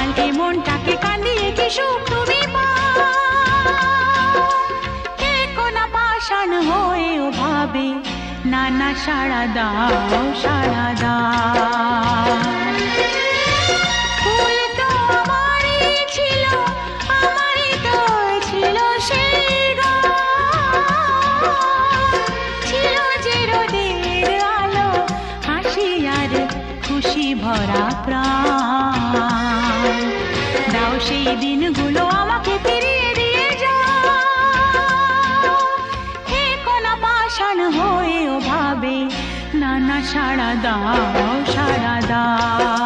এ মনটাকে কান্দিয়ে কি সুখ তুমি পাও? কে কোনা পাষাণ হয়েও ভাবে না না সাড়া দাও সাড়া দাও। ফুল তো আমারই ছিল, আমারই তো ছিল সেই গান। ছিল যে রোদের আলো, হাসি আর খুশি ভরা প্রাণ। দাও সেই দিনগুলো আমাকে ফিরিয়ে দিয়ে যাও। হে কোনা পাষাণ হয়েও ভাবে না না সাড়া দাও সাড়া দাও।